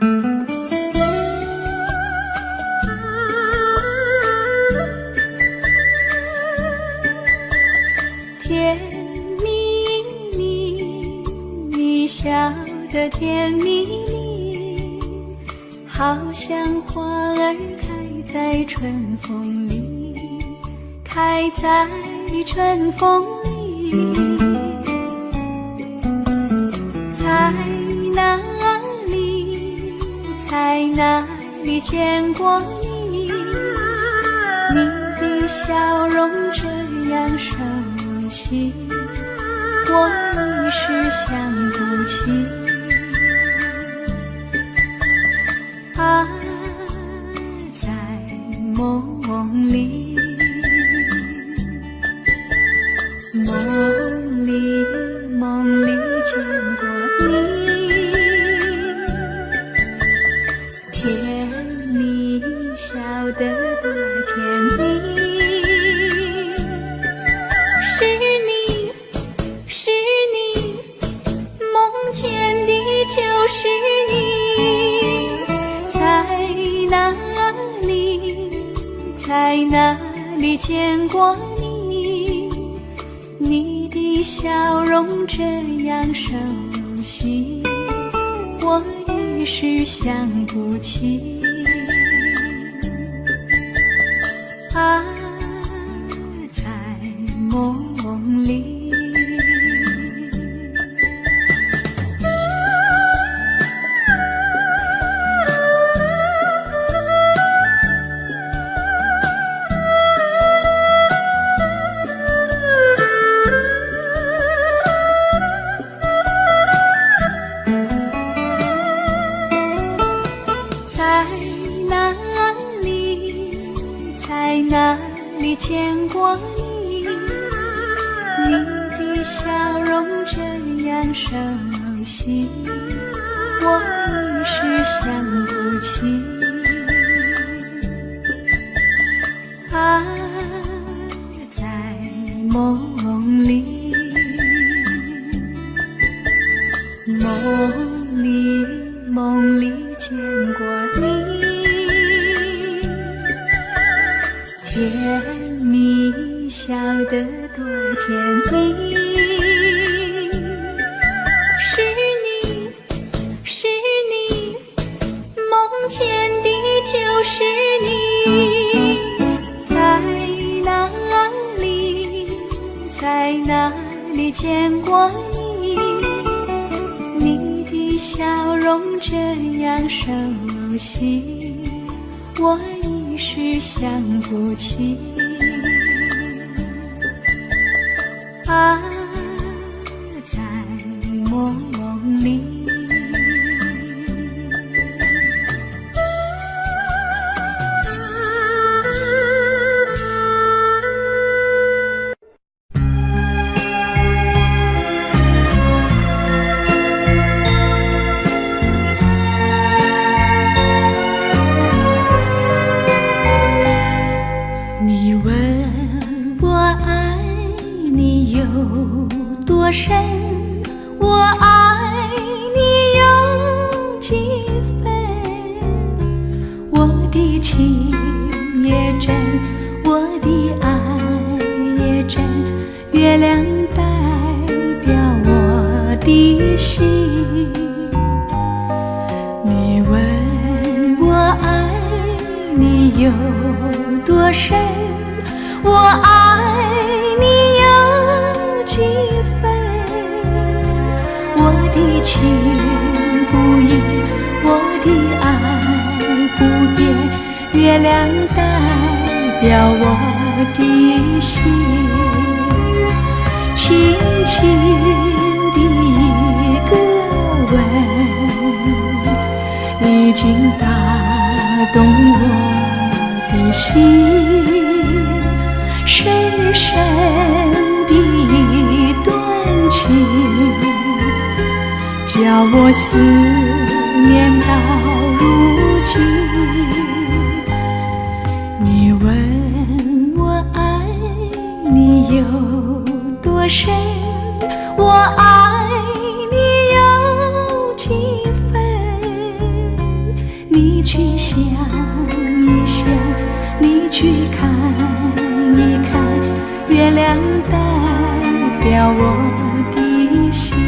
甜蜜蜜，你笑得甜蜜蜜，好像花儿开在春风里，开在春风里。在哪里，在哪里见过你？你的笑容这样熟悉，我一时想不起。啊，在梦里，梦里见过你，甜蜜笑得多甜蜜。是你，梦见的就是你。在哪里见过你？你的笑容这样熟悉，我一时想不起。啊，在梦里。在哪里见过你？你的笑容这样熟悉，我一时想不起。啊，在梦里，梦里见过你。甜蜜笑得多甜蜜，是你，梦见的就是你。在哪里见过你？你的笑容这样熟悉，我一时想不起。啊，在梦里。多深，我爱你有几分？我的情也真，我的爱也真，月亮代表我的心。你问我爱你有多深，我爱你有几分？我的情不移，我的爱不变，月亮代表我的心。轻轻的一个吻，已经打动我的心。深深的一段情，叫我思念到如今。你问我爱你有多深，我爱你有几分？你去想一想，你去看一看，月亮代表我的心。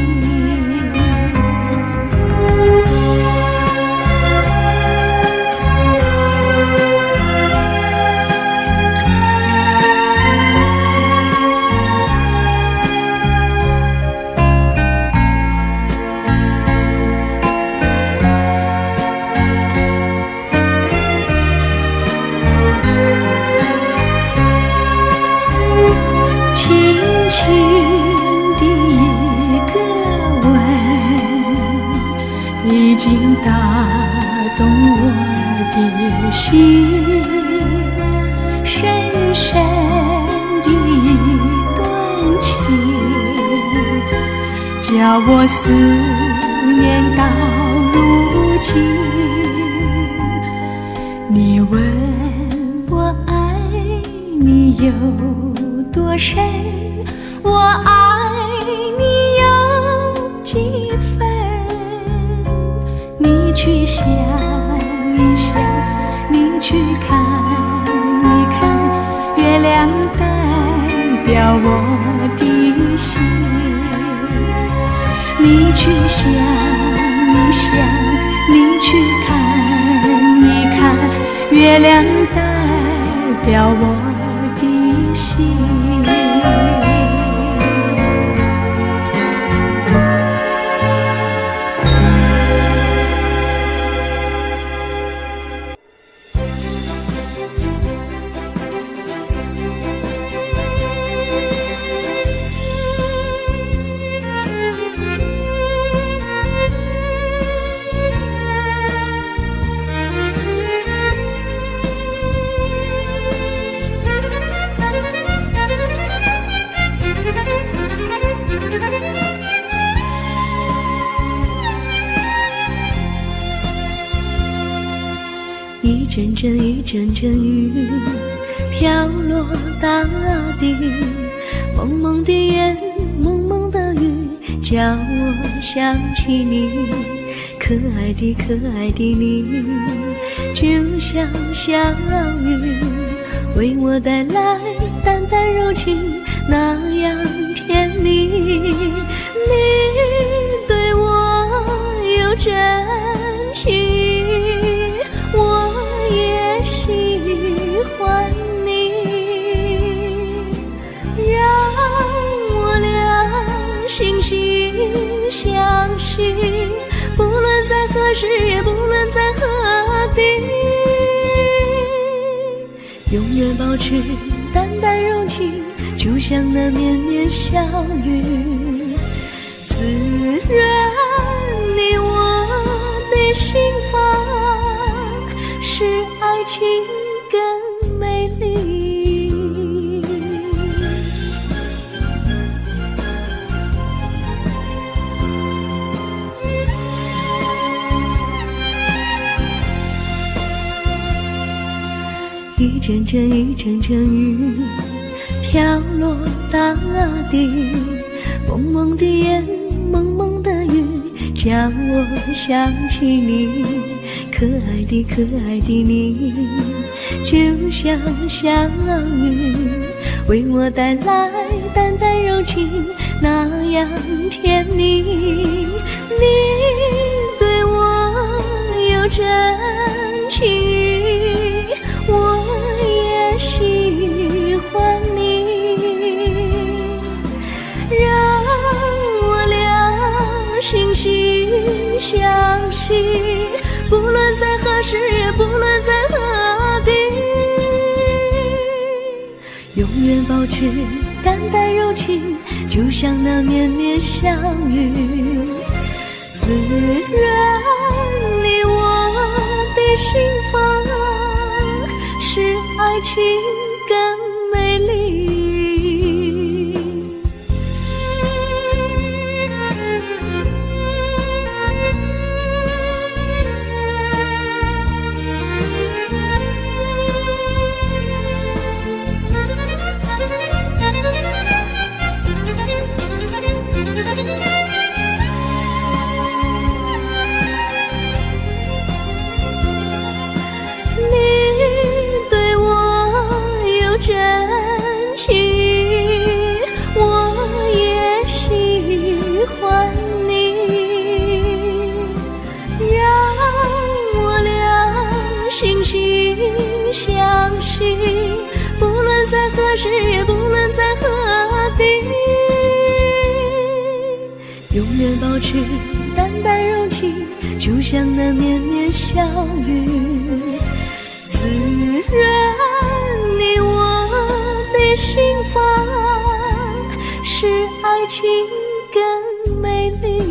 已经打动我的心，深深的一段情，叫我思念到如今。你问我爱你有多深，我爱你有几分？你去想一想，你去看一看，月亮代表我的心。你去想一想，你去看一看，月亮代表我的心。一阵阵一阵阵雨飘落大地，蒙蒙的眼，蒙蒙的雨，叫我想起你，可爱的可爱的你，就像小雨，为我带来淡淡柔情，那样甜蜜。你对我有真情，我也喜欢你，让我俩惺惺相惜，不论在何时，也不论在何地，永远保持淡淡柔情，就像那绵绵小雨，滋润你我的心房，使爱情更美丽。一阵阵一阵阵雨飘落大地，蒙蒙的眼，蒙蒙的雨，叫我想起你，可爱的可爱的你，就像小雨，为我带来淡淡柔情，那样甜蜜。你对我有真情，我也喜欢你，让我俩惺惺相惜，不论在何时，也不论在何地，永远保持淡淡柔情，就像那绵绵小雨，滋润你我的心房，使爱情更美丽。惺惺相惜，不论在何时，也不论在何地，永远保持淡淡柔情，就像那绵绵小雨，滋润你我的心房，使爱情更美丽。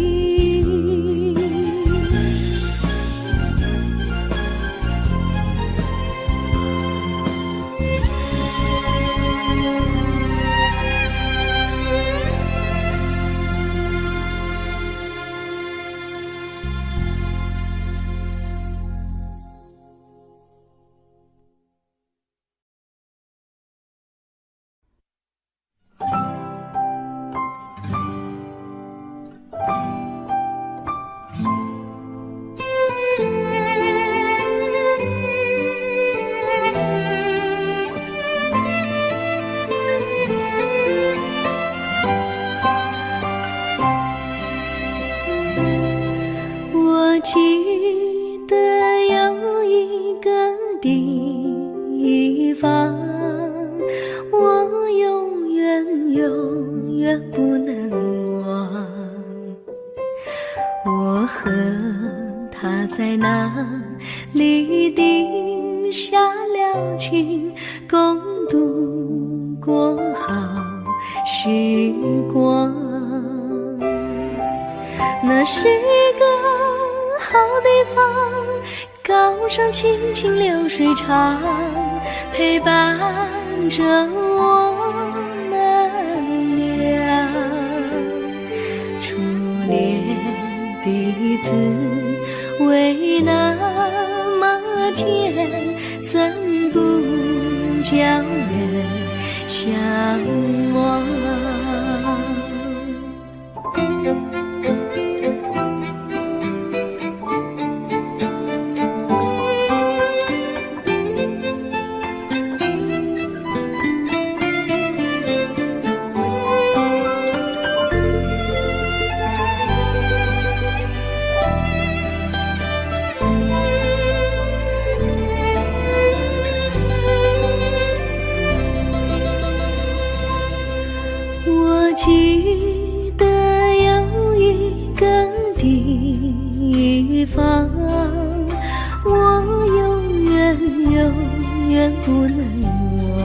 记得有一个地方，我永远不能忘。我和他在那里定下了情，共度过好时光。那是个好地方，高山青青流水长，陪伴着我们俩。初恋第一次为那么甜，怎不叫人向往？记得有一个地方，我永远不能忘。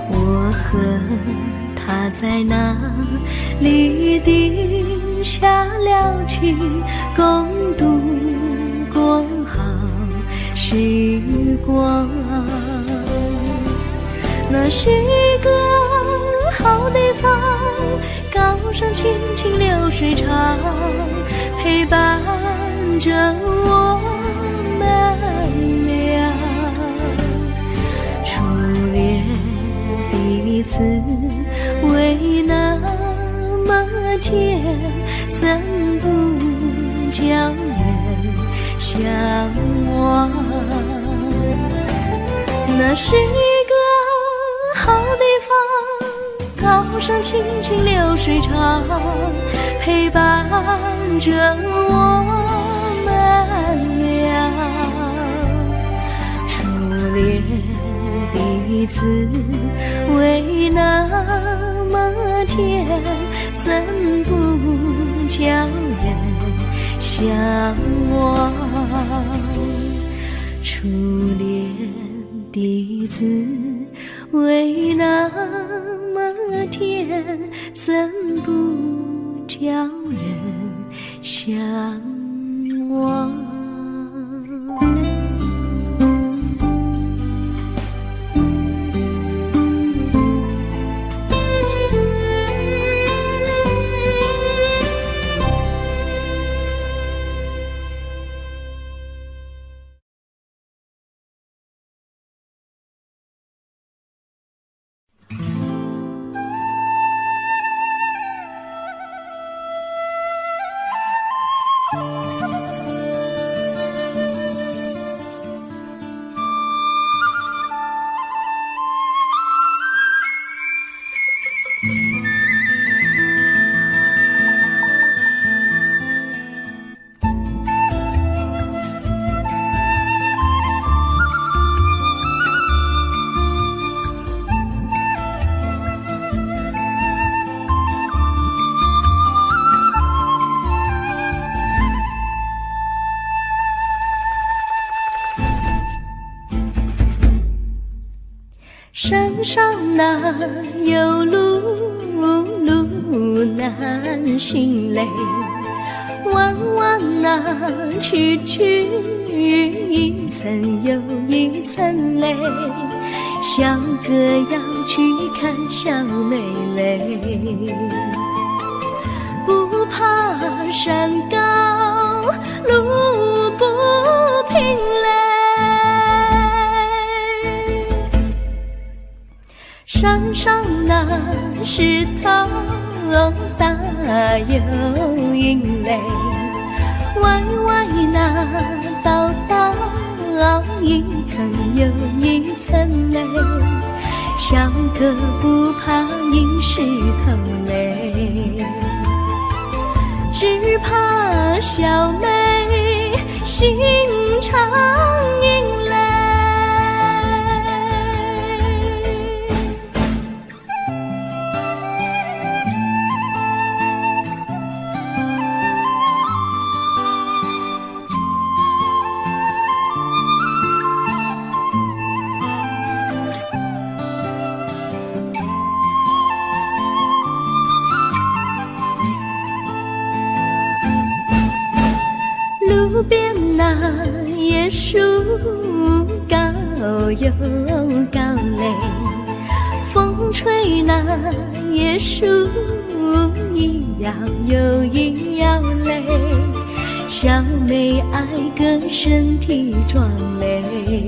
我和他在那里定下了情，共度过好时光。那是个好地方，高山青青流水长，陪伴着我们俩。初恋第一次为那么甜，怎不叫人向往？那是好地方，高山青青流水长，陪伴着我们俩。初恋第一次为那么甜，怎不叫人向往？初恋第一次为那么甜，怎不叫人向往？上哪有路，路难行嘞。弯弯哪曲曲，一层又一层嘞。小哥要去看小妹嘞，不怕山高路不平嘞。山上那石头大又硬嘞，歪歪那道道一层又一层嘞。小哥不怕硬石头嘞，只怕小妹心肠硬嘞。路边那椰树高又高嘞，风吹那椰树一摇又一摇嘞。小妹爱个身体壮嘞，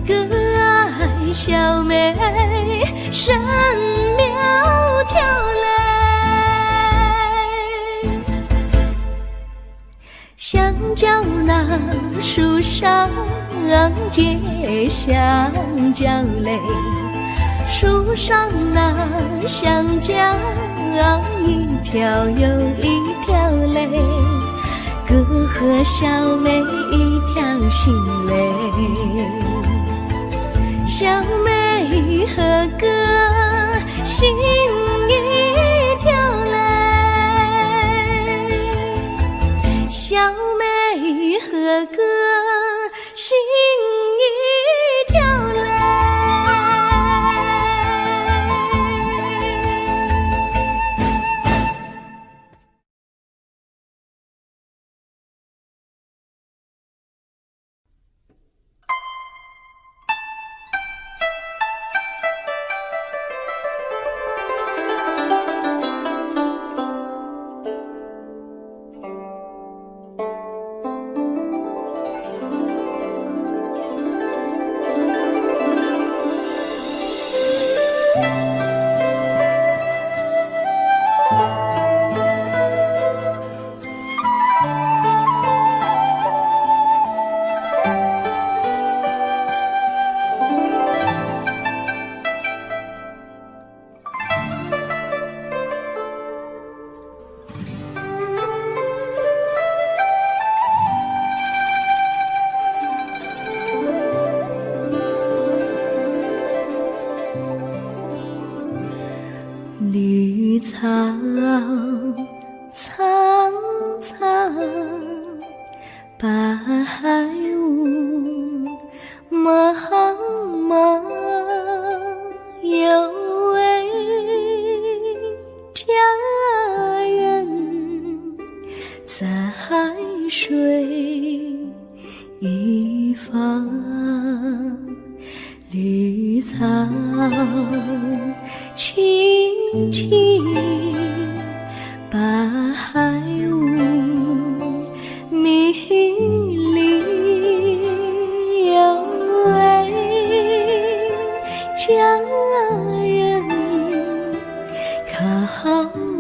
哥爱小妹身苗条嘞。香蕉那树上结香蕉嘞，树上那香蕉一条又一条嘞，哥和小妹一条心嘞，小妹和哥心一条嘞。小妹和哥心一条嘞。绿草苍苍，白雾茫茫，有位佳人在水一方，绿草青青，白雾迷离，有位佳人靠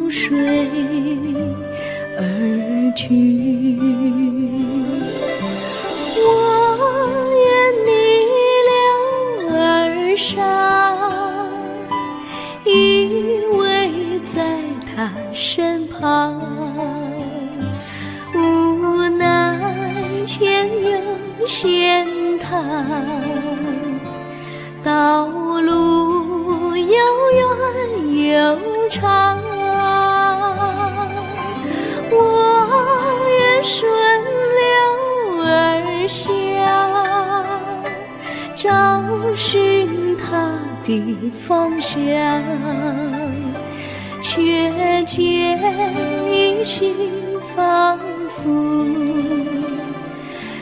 水而去。我愿你留儿上，依偎在他身旁，无奈前有险滩，道路又远又长，我愿顺流而下，找寻他的方向，却见一心仿佛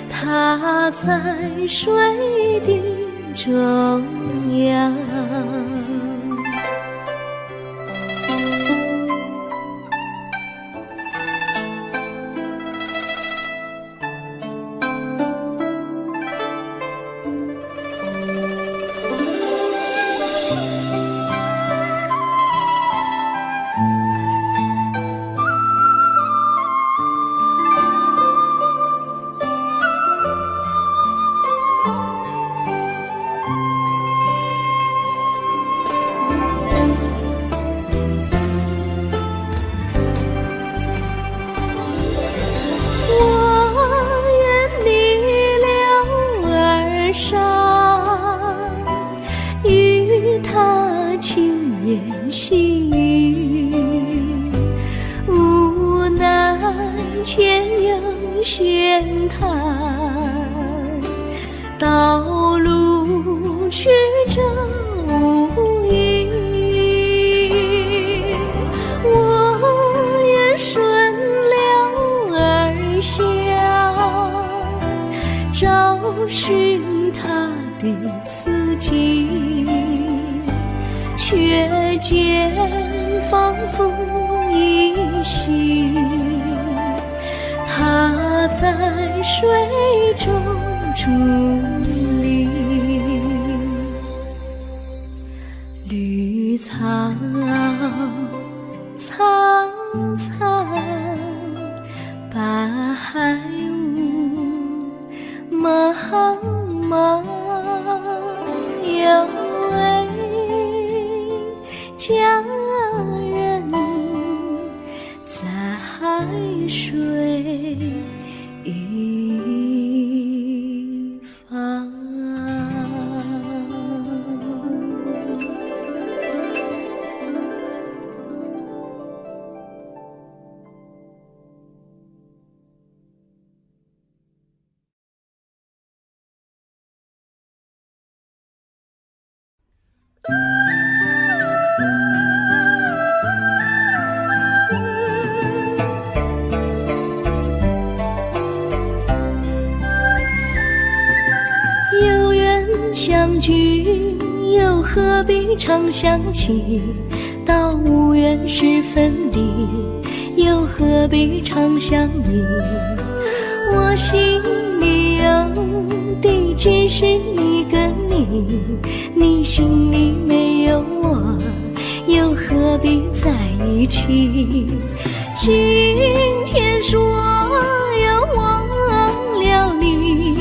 它在水的中央。细雨，无奈前有险滩，道路曲折无依。我愿顺流而下，找寻他的足迹，却见仿佛依稀，它在水中伫立。绿草苍苍，白雾茫茫，有位佳人在海水一方。相聚又何必常想起，到无缘时分离，又何必常想你。我心里有的只是一个你，你心里没有我，又何必在一起。今天说要忘了你，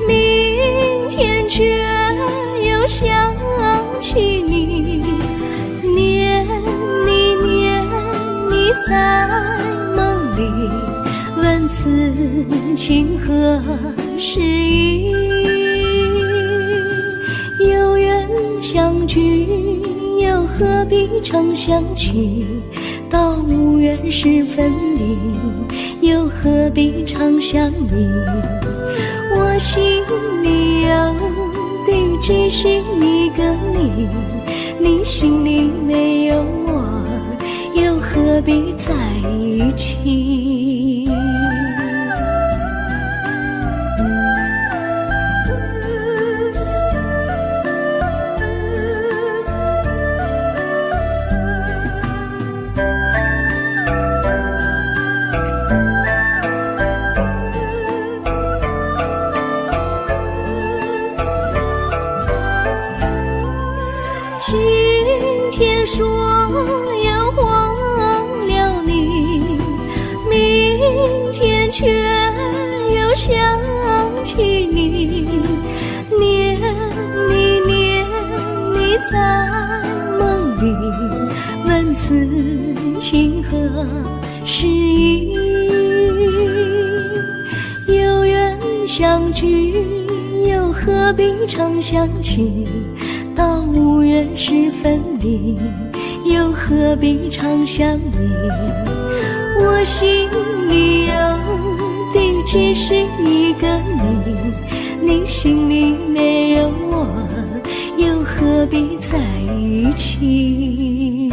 明天却又想起你，念你念你在梦里，问此情何时已。有缘相聚又何必常想起，到无缘时分离，又何必常想你。我心里有的只是一个你，你心里没有我，又何必在一起。今天说要忘了你，明天却又想起你，念你念你在梦里，问此情何时已。有缘相聚又何必常想起，到无缘时分离，又何必常想你。我心里有的只是一个你，你心里没有我，又何必在一起？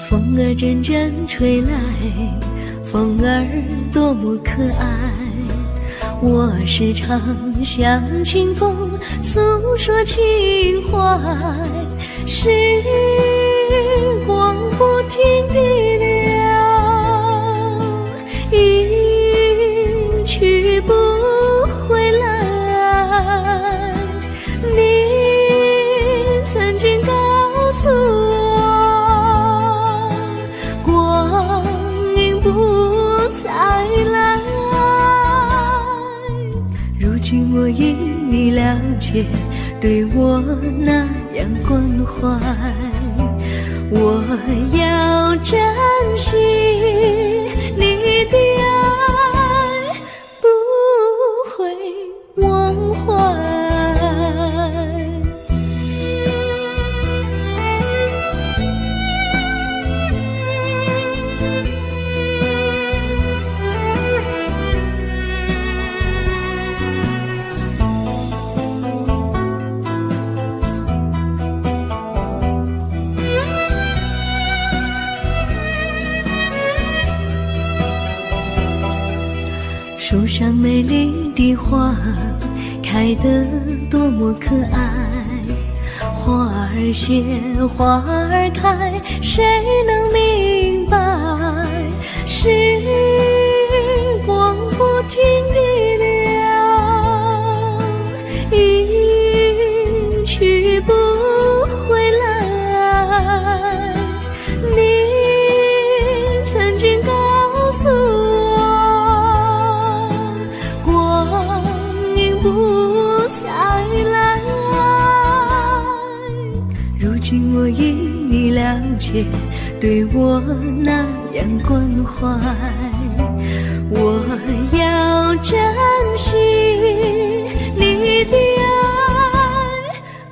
风儿阵阵吹来，风儿多么可爱。我时常向清风诉说情怀，时光不停地流，一去不回来。你曾经告诉我，光阴不再来。如今我已了解，对我那样关怀，我要珍惜你的爱，不会忘怀。树上美丽的花开得多么可爱，花儿谢，花儿开，谁能明白？时光不停地流，一去不回来。你曾经告诉我，不再来。如今我已了解，对我那样关怀，我要珍惜你的爱，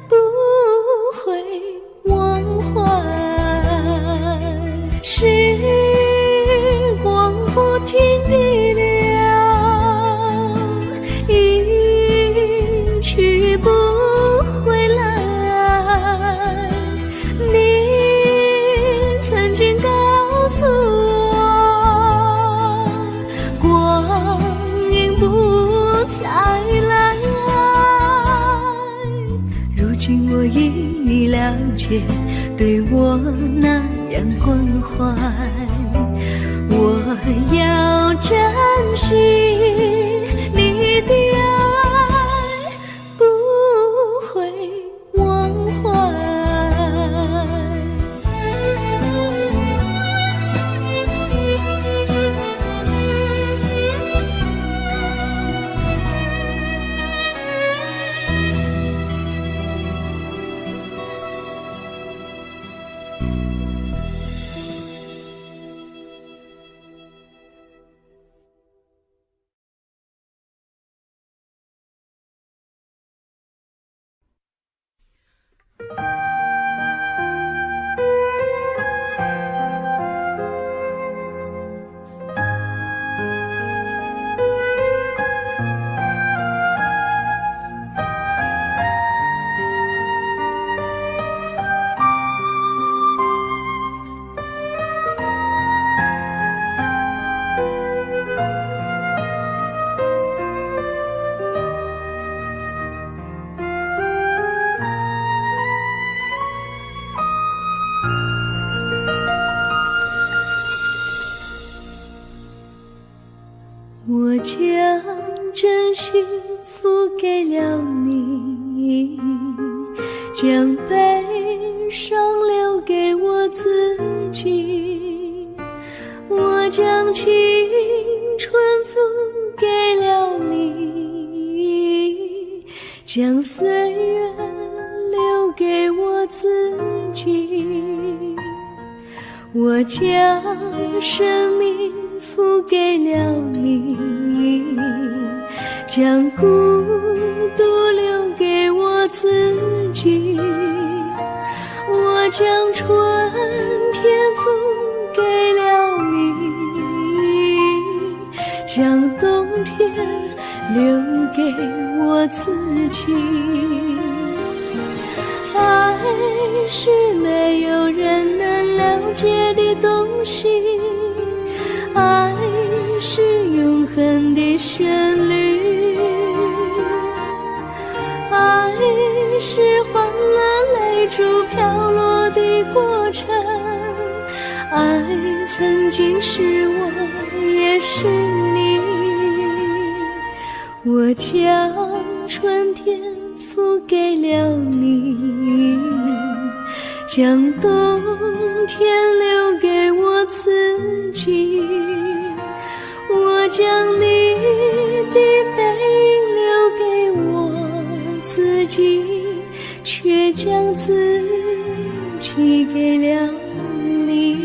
不会忘怀。时光不停地流，去不回来。你曾经告诉我，光阴不再来。如今我已了解，对我那样关怀，我要珍惜你的爱，不会忘怀。我将真心付给了你，将悲伤留给我自己。己。我将青春付给了你，将岁月留给我自己。我将生命付给了你，将孤独留给我自己。我将春天付给了你，将冬天留给我自己。爱是没有人能了解的东西，爱是永恒的旋律，爱是换了泪珠飘落的过程，爱曾经是我也是你。我将春天付给了你，将冬天留给我自己。我将你的背影留给我自己，却将自己给了你。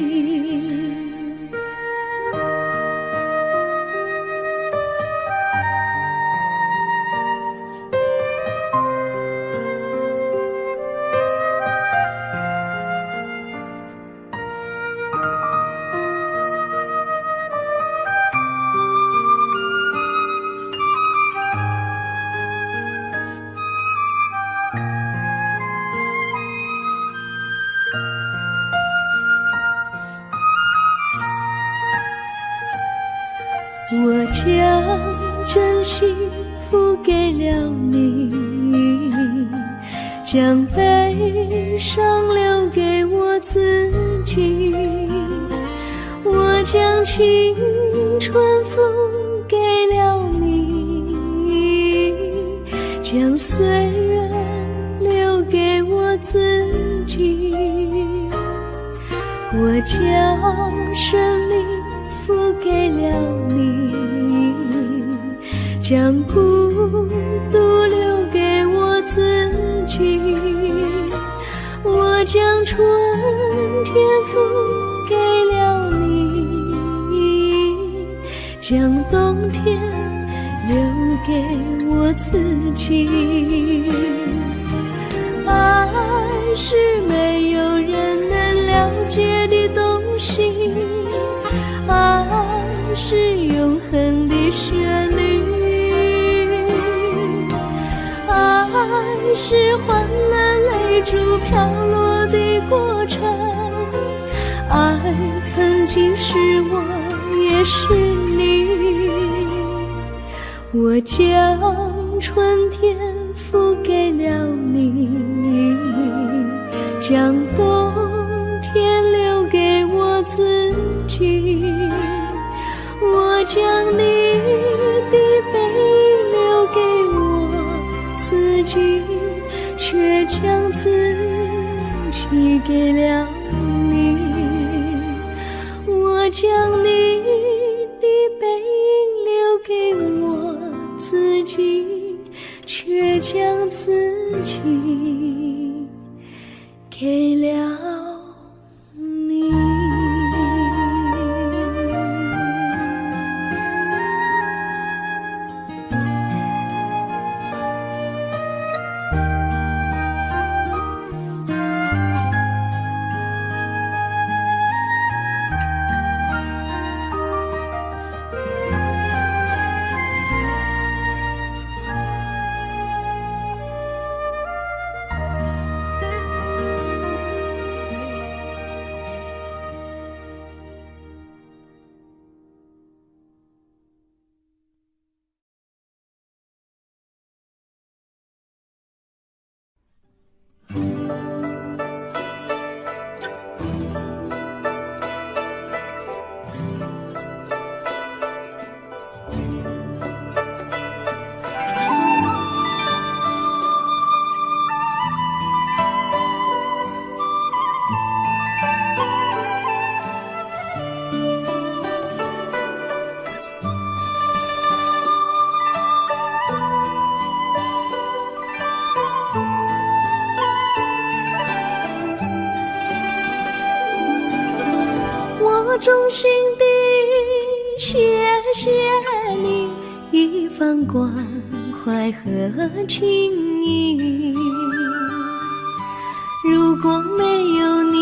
我将真心付给了你，将悲伤留给我自己。我将青春付给了你，将岁月留给我自己。我将生命付给了你，将孤独留给我自己。我将春天付给了你，将冬天留给我自己。爱是没有人能了解的东西，爱是永恒的旋律，爱是换了泪珠飘落的过程，爱曾经是我也是你。我将春天付给了你，将冬天留给我自己。我将你的背影留给我自己，却将自己给了你。我将你的背影留给我自己，却将自己给了你。衷心地谢谢你一番关怀和情谊，如果没有你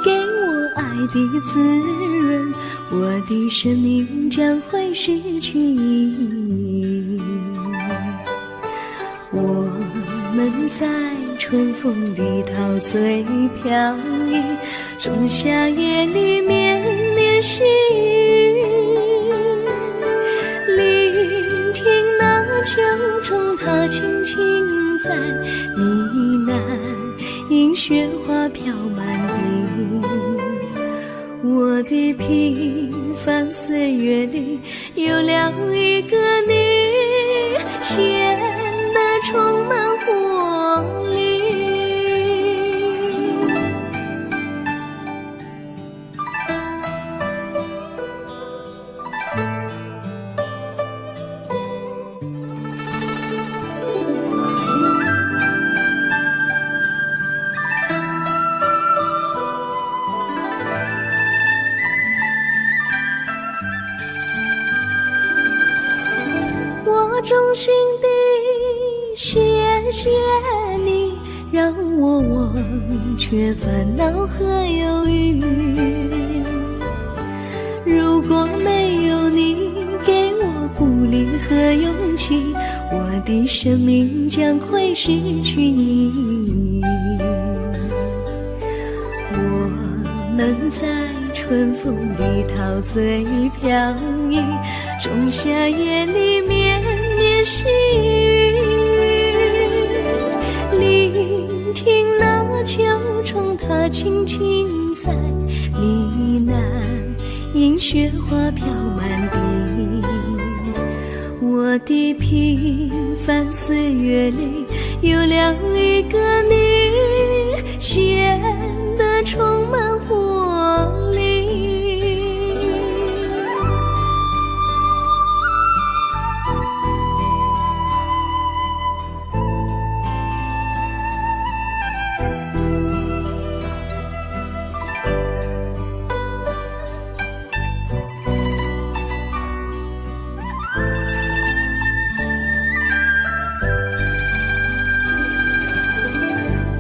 给我爱的滋润，我的生命将会失去意义。我们在春风里陶醉飘逸，仲夏夜里绵绵细雨，聆听那秋虫它轻轻在呢喃，迎雪花飘满地。我的平凡岁月里有了一个你，显得充满活力。我衷心地谢谢你，让我忘却烦恼和忧郁。如果没有你给我鼓励和勇气，我的生命将会失去意义。我们在春风里陶醉飘逸，仲夏夜里绵绵细雨，聆听那秋虫它轻轻在呢喃，迎雪花飘满地。我的平凡岁月里有了一个你，显得充满活力。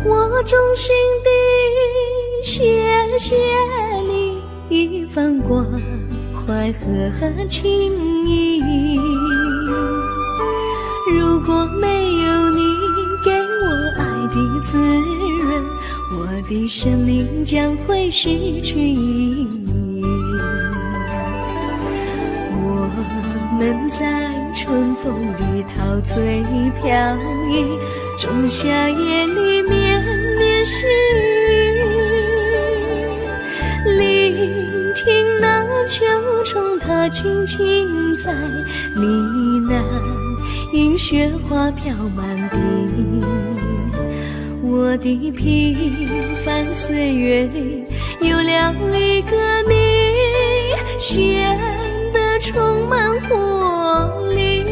我衷心地谢谢你一番关怀和情谊，如果没有你给我爱的滋润，我的生命将会失去意义。我们在春风里陶醉飘逸，仲夏夜里绵绵细雨，聆听那秋虫它轻轻在呢喃，迎雪花飘满地。我的平凡岁月里有了一个你，显得充满活力。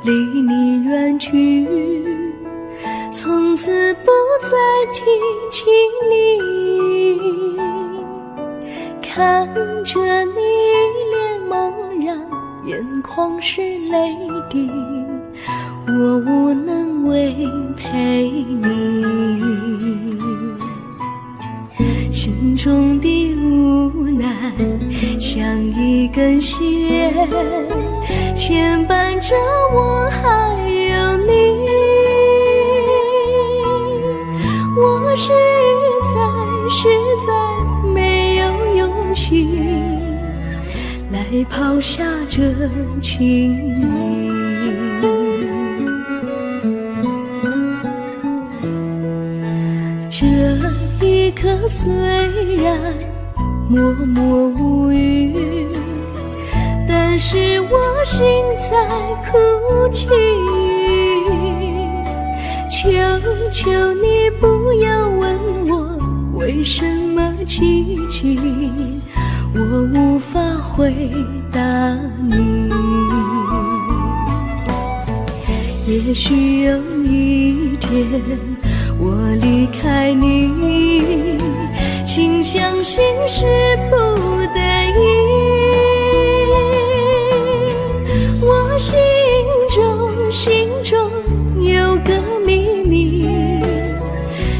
离你远去，从此不再提起你。看着你一脸茫然，眼眶是泪滴，我无能为陪你。心中的无奈像一根线，牵绊着我还有你。我实在没有勇气来抛下这情谊。这一刻虽然默默无语，但是我心在哭泣。求求你不要问我为什么寂静，我无法回答你。也许有一天我离开你，心相信是不得已。我心中有个秘密，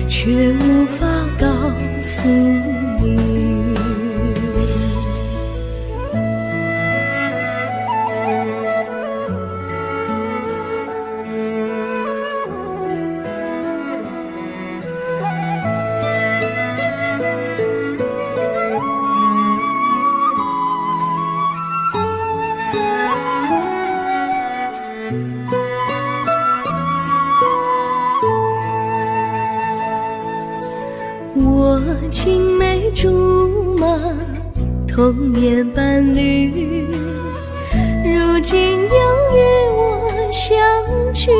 却无法告诉你。我青梅竹马，童年伴侣，如今又与我相聚。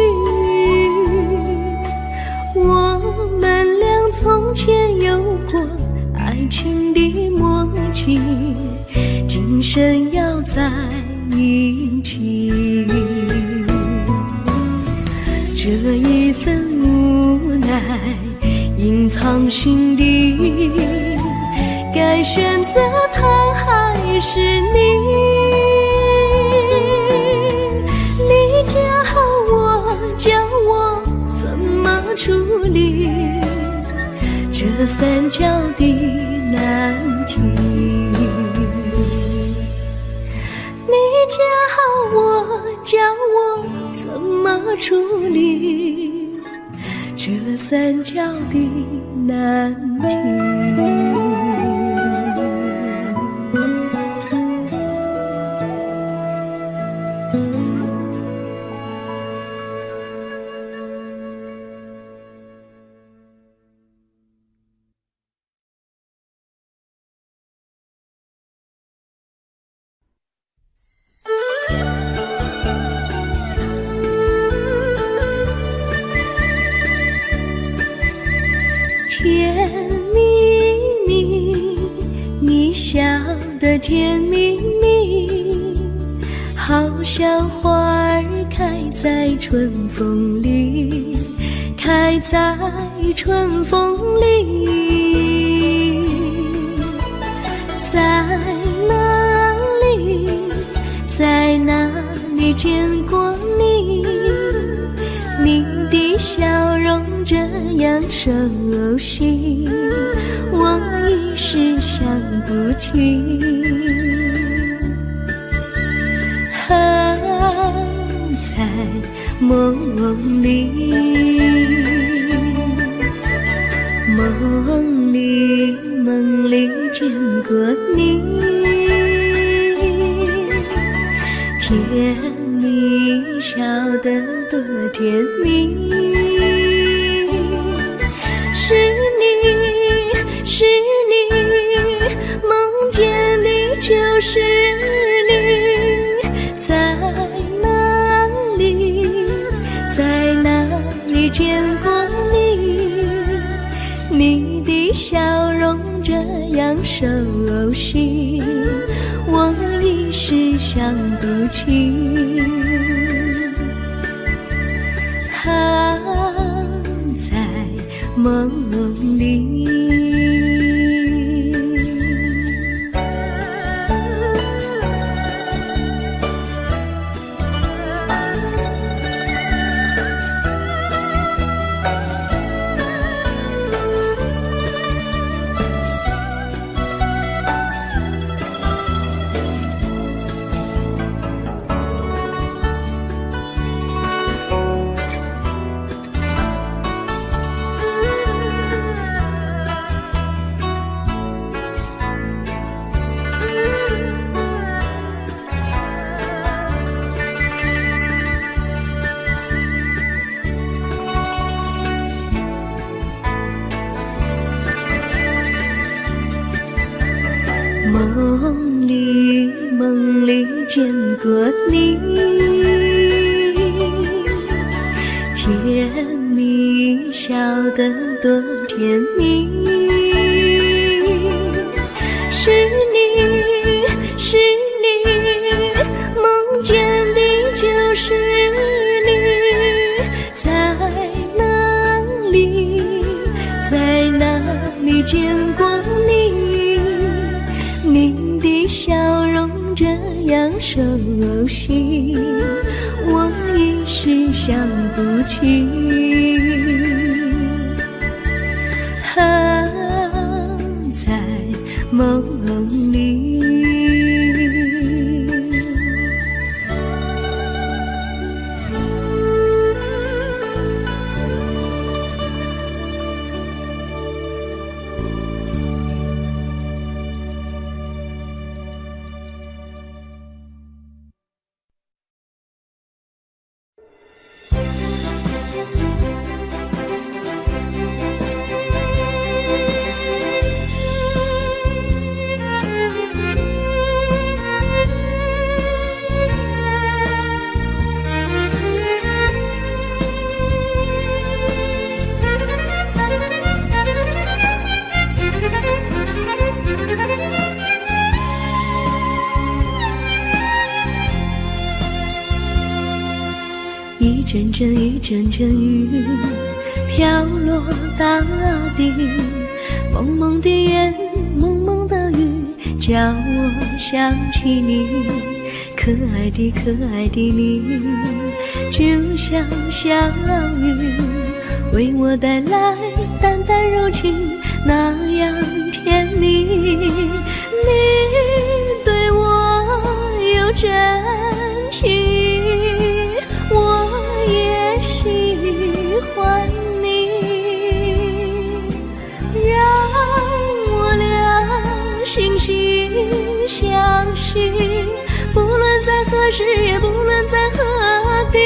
我们俩从前有过爱情的默契，今生要在一起。这一份无奈隐藏心底，该选择他还是你？你教我怎么处理这三角的难题？你教我怎么处理这三角的难题？甜蜜蜜，你笑得甜蜜蜜，好像花儿开在春风里，开在春风里。在哪里，在哪里见过你？你的笑容这样熟悉，我一时想不起。还在梦里，梦里见过你，甜蜜笑得多甜蜜。是你，梦见你就是你，在哪里见过你？你的笑容这样熟悉，我一时想不起。还在梦里。梦里见过你，甜蜜笑得多甜蜜，是你，是你，梦见的就是你，在哪里，在哪里见过你？你的笑容这样熟悉，我一时想不起。在梦里，一阵阵一阵阵雨飘落大地，蒙蒙的眼，蒙蒙的雨，叫我想起你，可爱的可爱的你，就像小雨，为我带来淡淡柔情，那样甜蜜。你对我有真情，我也喜欢你，让我俩惺惺相惜，不论在何时，也不论在何地，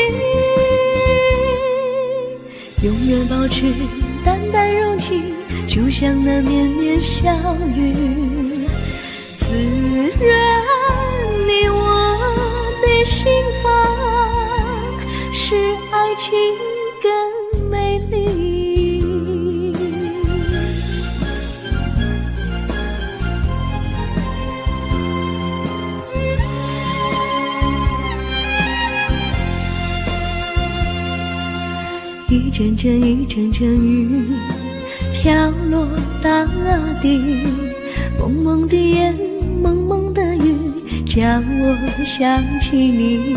永远保持淡淡柔情，就像那绵绵小雨，滋润你我的心房，使爱情更美丽。一阵阵一阵阵雨飘落大地，蒙蒙的眼，蒙蒙的雨，叫我想起你，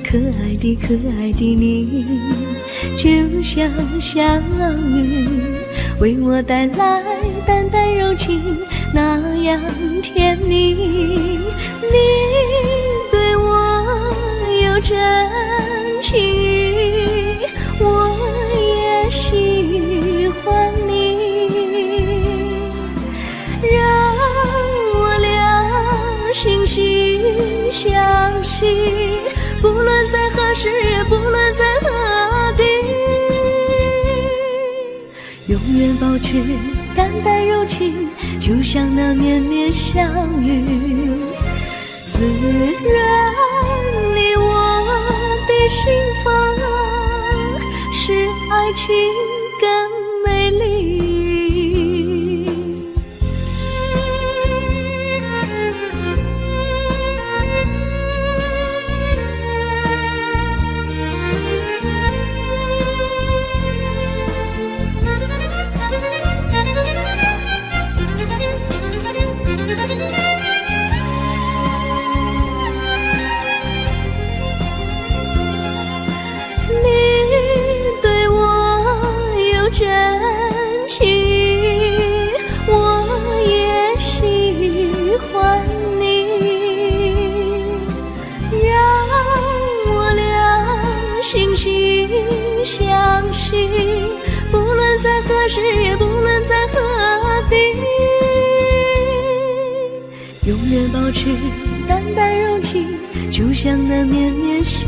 可爱的可爱的你，就像小雨，为我带来淡淡柔情，那样甜蜜。你对我有真情，我也喜欢你，让我俩惺惺相惜，不论在何时，也不论在何地，永远保持淡淡柔情，就像那绵绵小雨，滋润你我的心房，使爱情更美丽。真情，我也喜欢你，让我俩惺惺相惜，不论在何时，也不论在何地，永远保持淡淡柔情，就像那绵绵小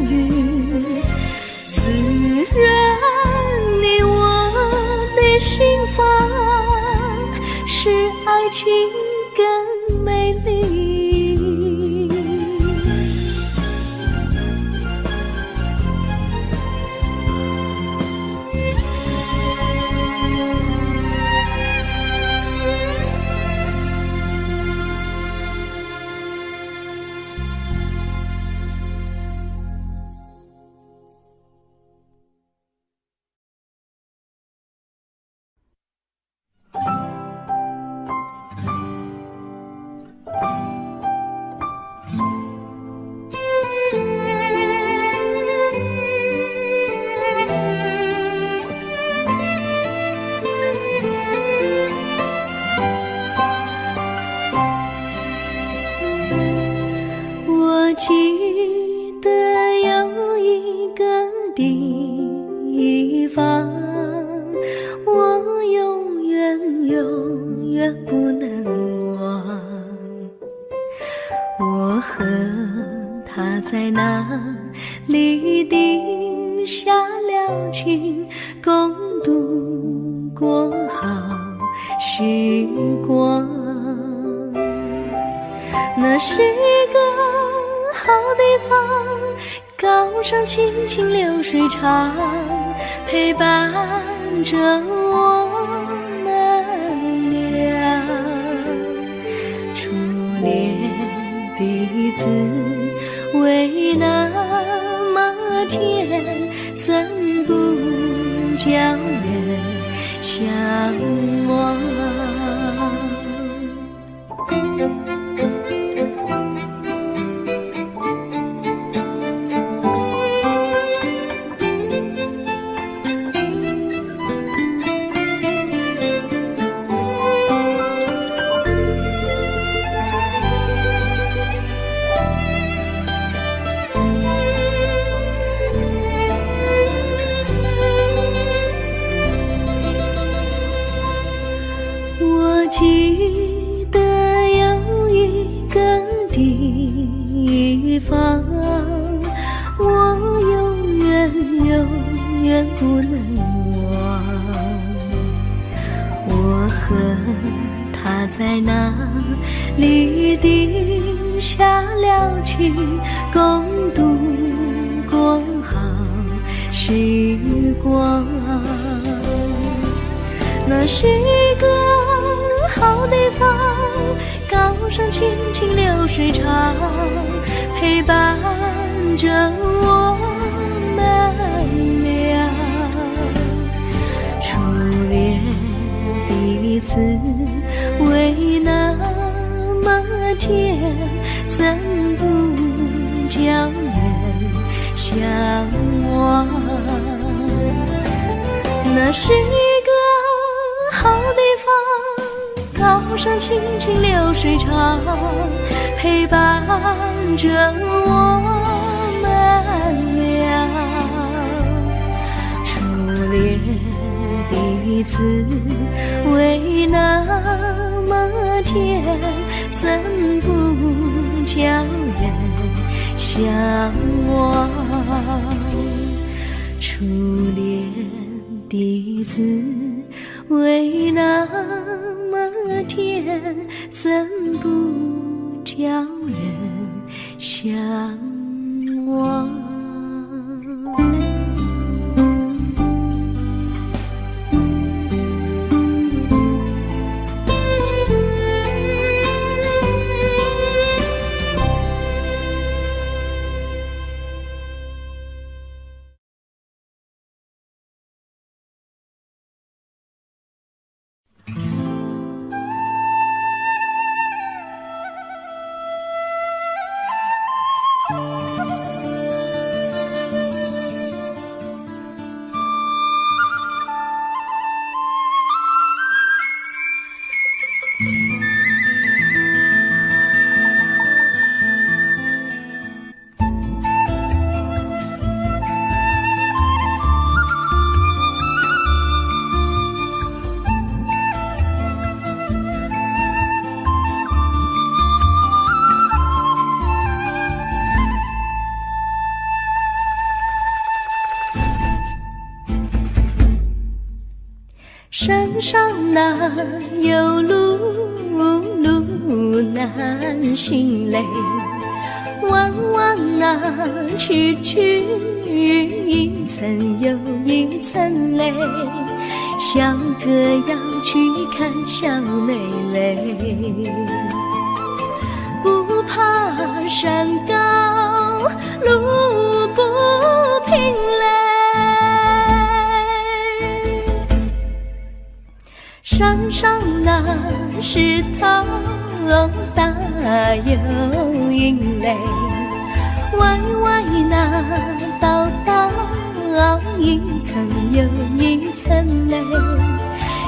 雨，滋润你我的心房，使爱情更美和他在那里定下了情，共度过好时光。那是个好地方，高山青青流水长，陪伴着我们俩。初恋的滋味那么甜，怎不叫人向往？记得有一个地方，我永远不能忘。我和他在那里定下了情，共度过好时光。那是个好地方，高山青青流水长，陪伴着我们俩。初恋的滋味那么甜，怎不叫人向往？那是好地方，高山青青流水长，陪伴着我们俩。初恋的滋味那么甜，怎不叫人向往？初恋的滋味那么甜，怎不叫人向往？山上哪有路难行嘞，弯弯啊曲曲，一层又一层嘞，小哥要去看小妹嘞，不怕山高路不平嘞，山上那石头大又硬嘞，歪歪那道道一层又一层嘞，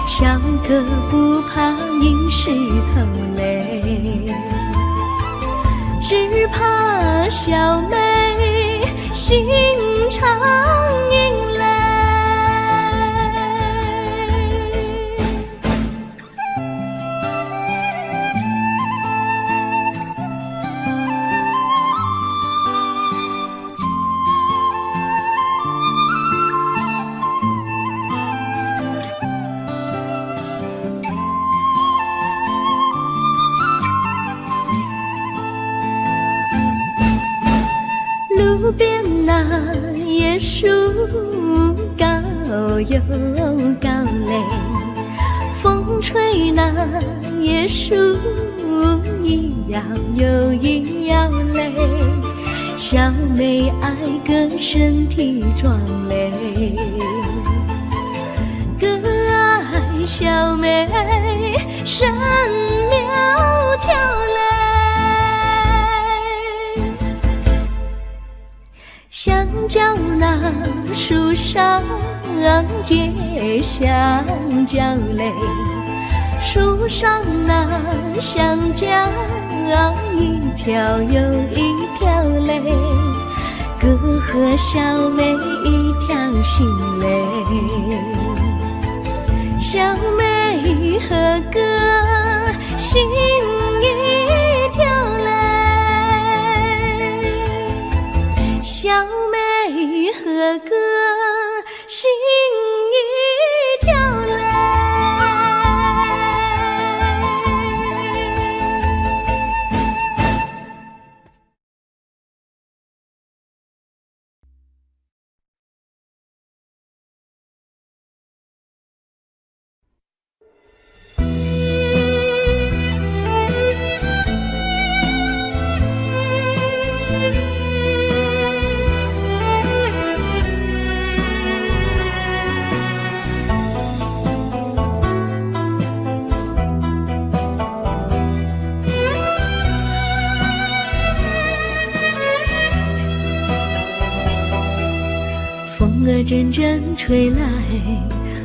小哥不怕硬石头嘞，只怕小妹心肠硬嘞。边那椰树高又高嘞，风吹那椰树一摇又一摇嘞，小妹爱个身体壮嘞，哥爱小妹身苗条嘞，香蕉那树上结香蕉嘞，树上那香蕉一条又一条嘞，哥和小妹一条心嘞，小妹和哥心一条嘞，小妹和哥心一条嘞。风儿阵阵吹来，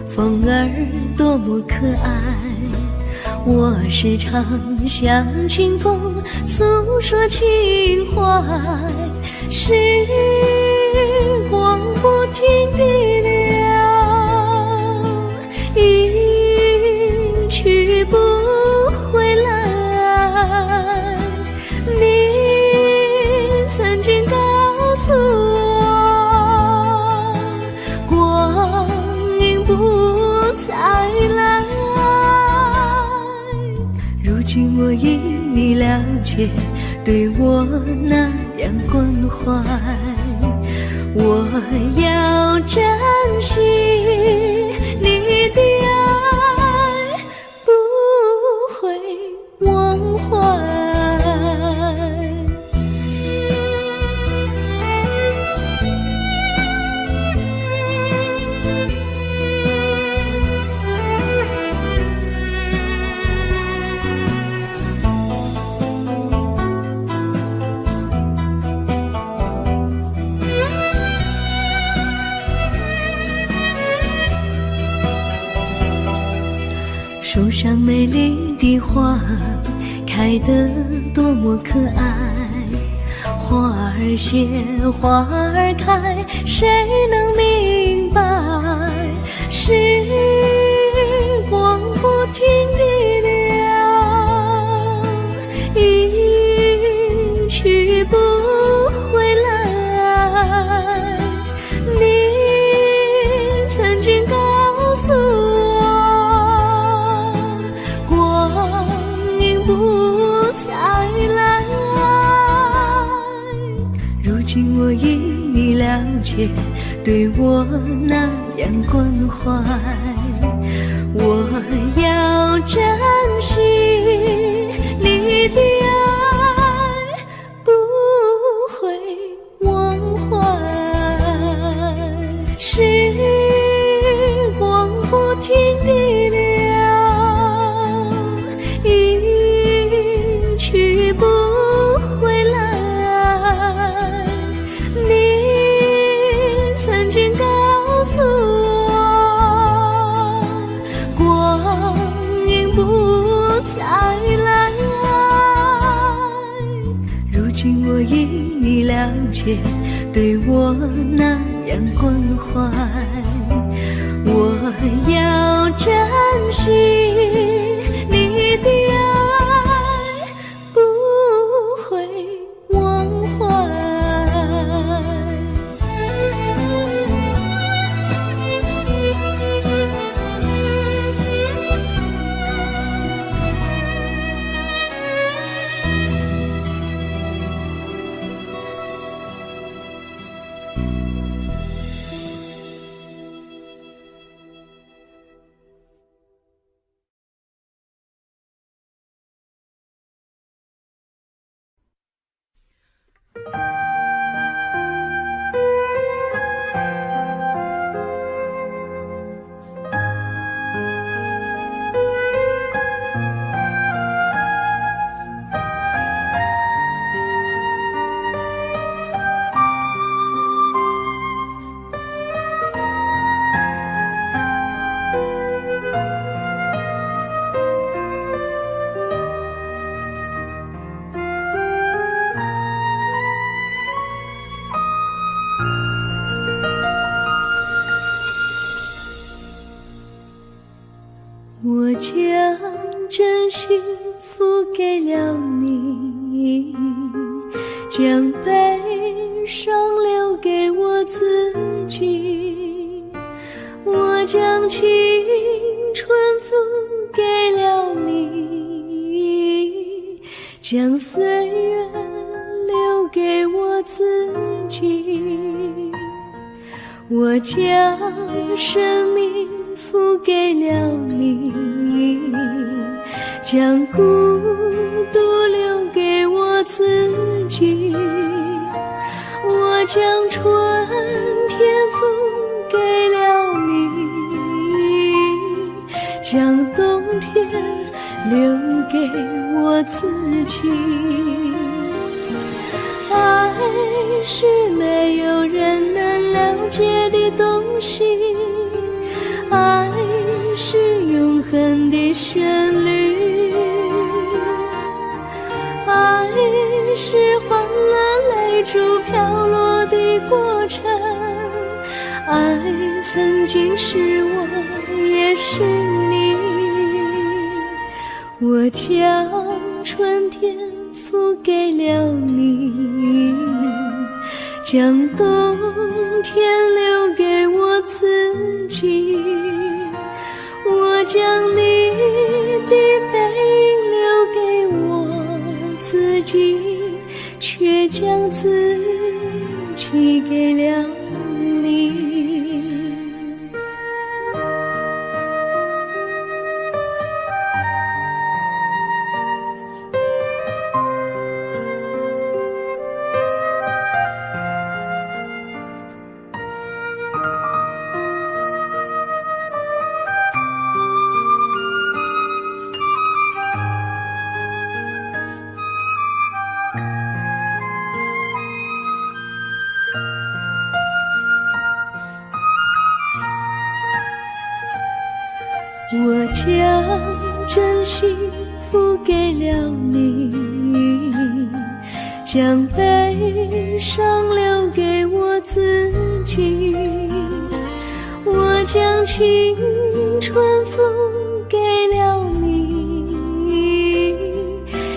风儿多么可爱，我时常向清风诉说情怀，时光不停地流，一去不回来，你曾经告诉我不再来，如今我已了解，对我那样关怀，我要珍惜你的爱，不会忘怀。树上美丽的花开得多么可爱，花儿谢花儿开，谁能明白，时光不停地流，一去不回来，你曾经告诉我不再来，如今我已了解，对我那样关怀，我要珍惜你的爱，不会忘怀，时光不停地流，去不回来，你曾经告诉我光阴不再来，如今我已了解，对我那样关怀，我要珍惜你的爱，不会忘怀。我将真心付给了你，将悲伤留给我自己。我将青春付给了你，将岁月留给我自己。我将生命付给了你，将孤独留给我自己。我将春天付给了你，将冬天留给我自己。爱是没有人能了解的东西，爱是永恒的旋律，爱是换了泪珠飘落的过程，爱曾经是我也是你。我将春天付给了你，将冬天留给我自己。我将你的背影留给我自己，却将自己给了你。我将真心付给了你，将悲伤留给我自己。我将青春付给了你，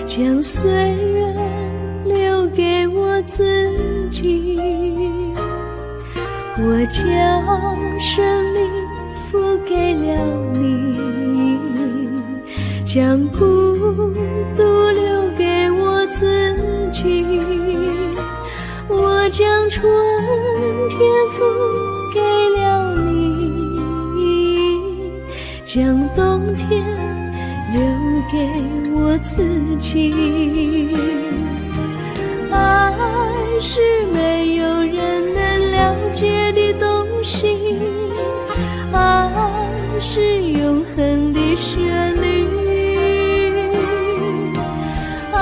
将岁月留给我自己。我将生命付给了你，将孤独留给我自己。我将春天付给了你，将冬天留给我自己。爱是没有人能了解的东西，爱是永恒的旋律，爱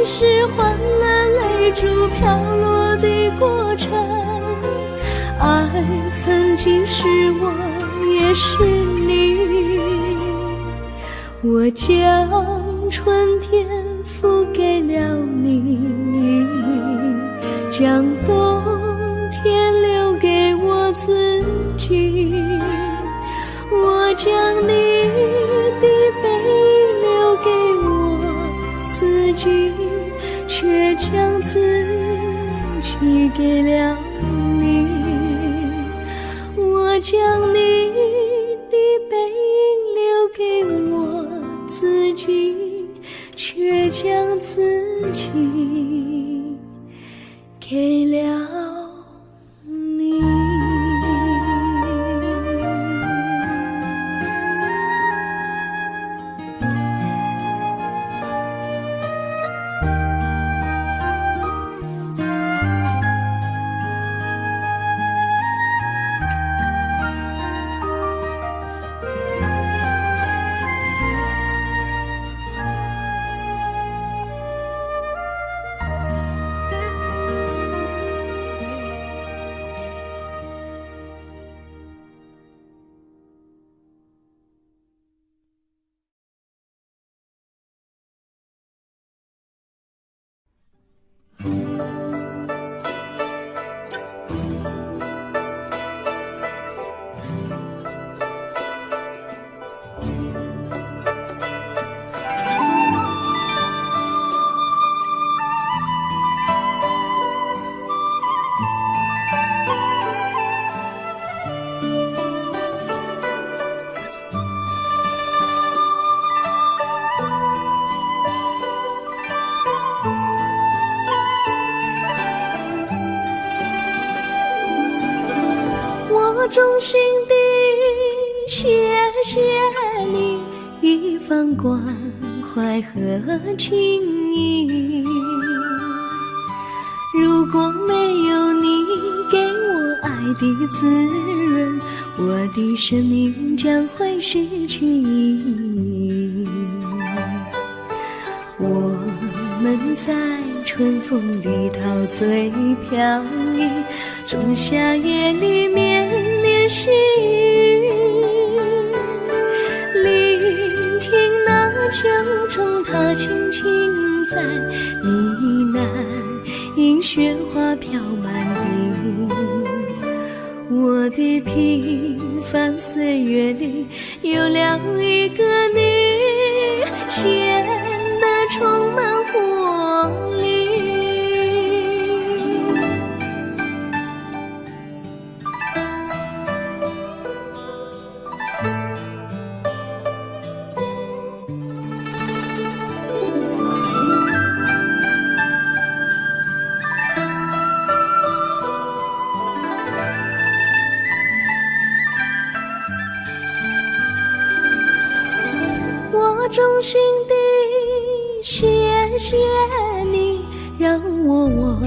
是换了泪珠飘落的过程，爱曾经是我也是你。我将春天付给了你，将冬天留给我自己。我将你的背影留给我自己，却将自己给了你。我将你的背影留给我自己，却将自己给了你。衷心地谢谢你一番关怀和情谊，如果没有你给我爱的滋润，我的生命将会失去意义。我们在春风里陶醉飘逸，仲夏夜里绵绵细雨，聆听那秋虫它轻轻在呢喃，迎雪花飘满地。我的平凡岁月里有了一个你，显得充满活力。我衷心地谢谢你，让我忘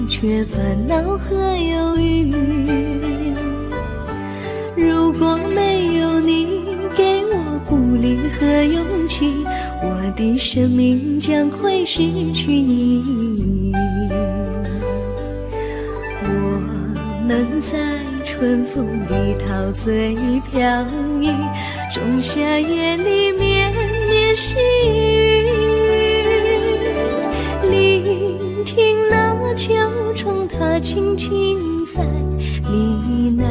却烦恼和忧郁。如果没有你给我鼓励和勇气，我的生命将会失去意义。我能在春风里陶醉飘逸，仲夏夜里绵绵细雨，聆听那秋虫它轻轻在呢喃，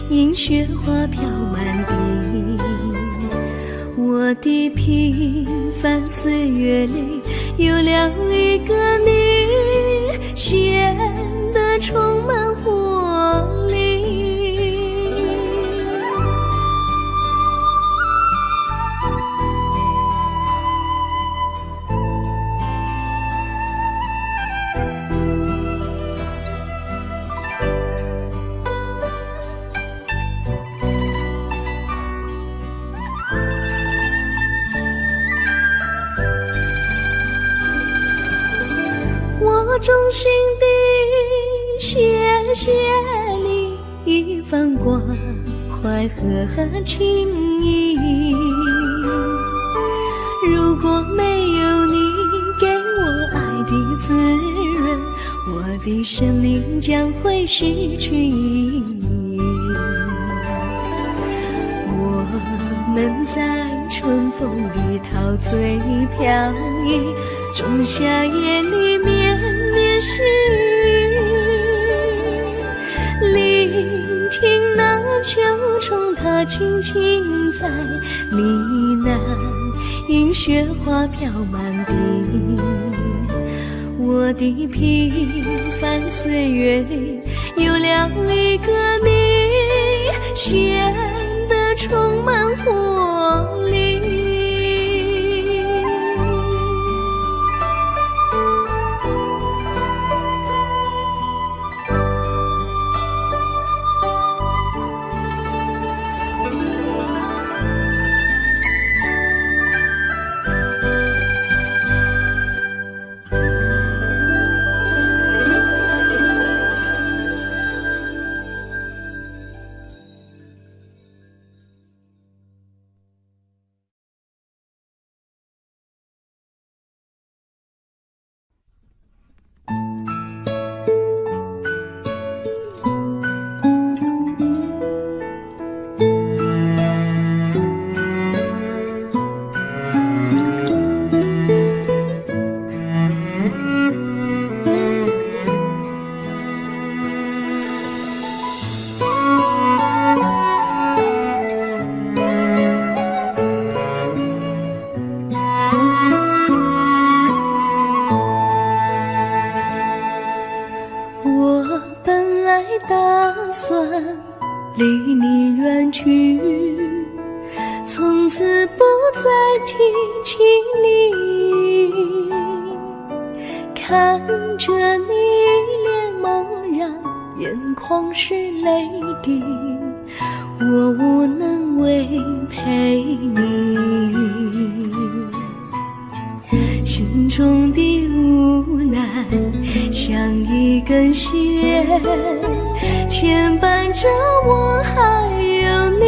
迎雪花飘满地。我的平凡岁月里有了一个你，显得充满活力。我衷心地谢谢你一番关怀和情谊，如果没有你给我爱的滋润，我的生命将会失去意义。我们在春风里陶醉飘逸，仲夏夜里绵绵细雨，聆听那秋虫它轻轻在呢喃，迎雪花飘满地。我的平凡岁月里有了一个你，显得充满活力。离你远去，从此不再提起你。看着你脸茫然眼眶是泪滴，我无能为陪你。心中的无奈像一根线，牵绊着我还有你。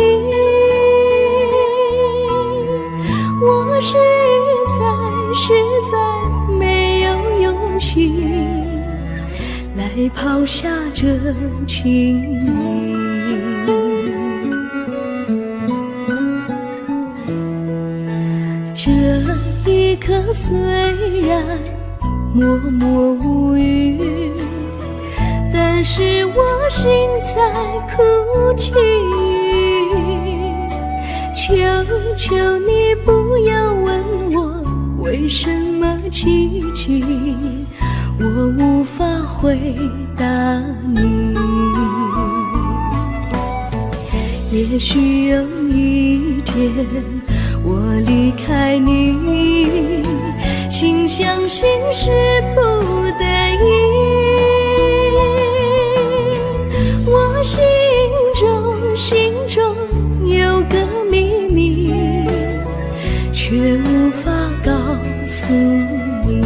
我实在没有勇气来抛下这情谊。这一刻虽然默默无语，但是我心在哭泣。求求你不要问我为什么奇迹，我无法回答你。也许有一天我离开你，心相信是不得已。我心中有个秘密，却无法告诉你。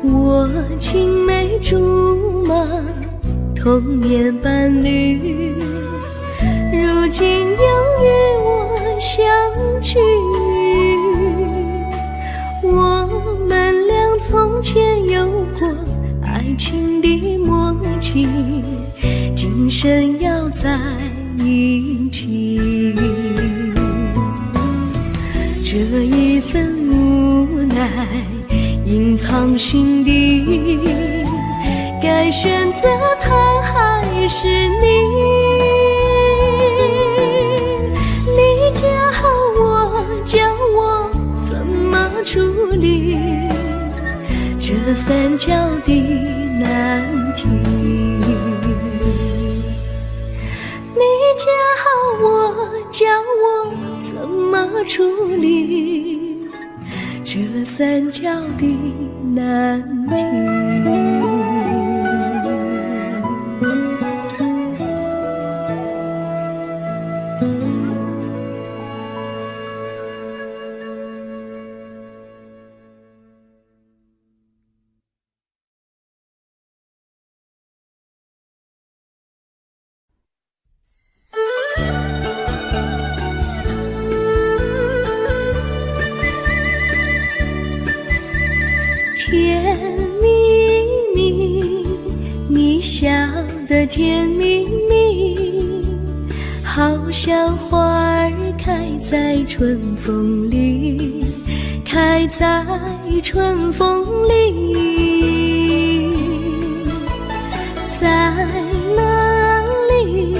我青梅竹马，童年伴侣，如今又与我相聚。我们俩从前有过爱情的默契，今生要在一起。这一份无奈隐藏心底，该选择他还是你？你教我怎么处理这三角的难题？你教我怎么处理这三角的难题？甜蜜蜜，你笑得甜蜜蜜，好像花儿开在春风里，开在春风里。在哪里，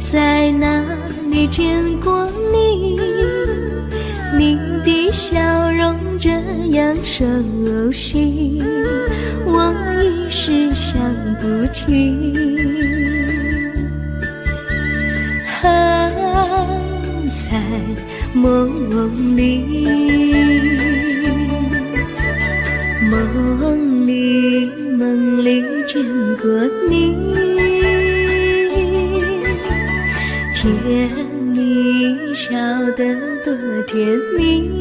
在哪里见过你？你的笑容这样熟悉，我一时想不起。还在梦里，梦里见过你，甜蜜笑得多甜蜜。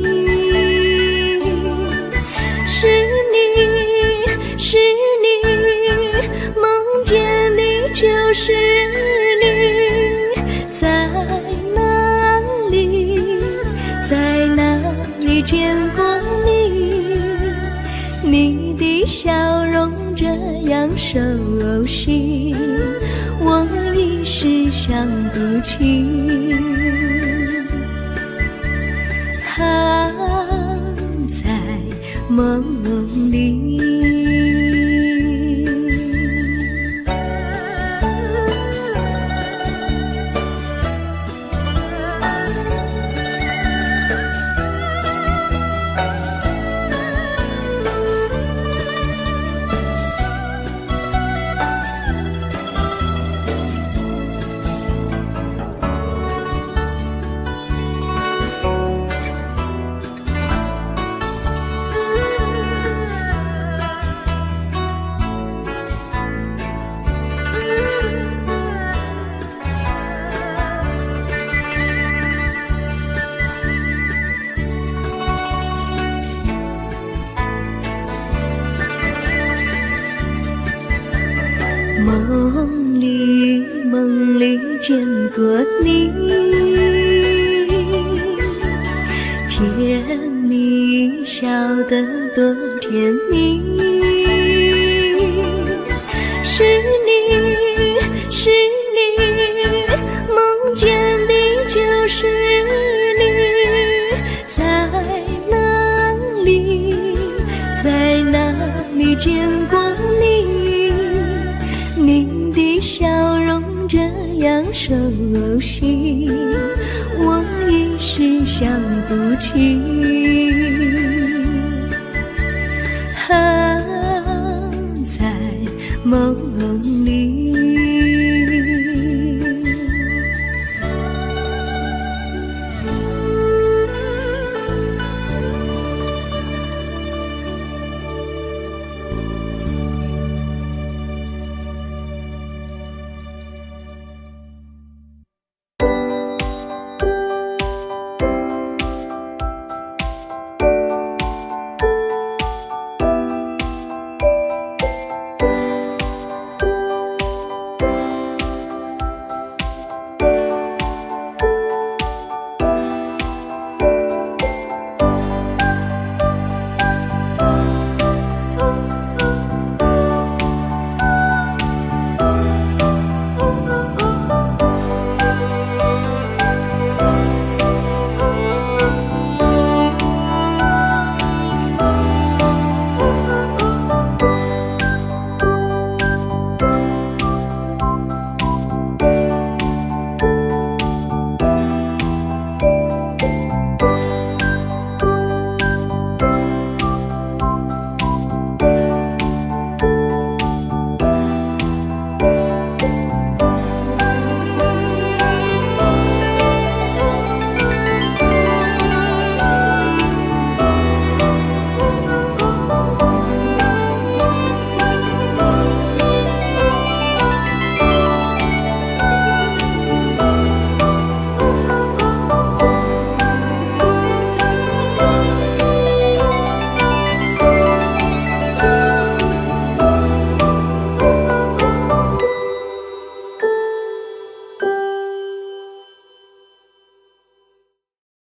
是你，梦见你就是你，在哪里见过你？你的笑容这样熟悉，我一时想不起。还在梦里。梦里见过你，甜蜜笑得多甜蜜，是你，是你，梦见的就是你，在哪里，在哪里见过你？你的笑容这样熟悉，我一时想不起。在梦里。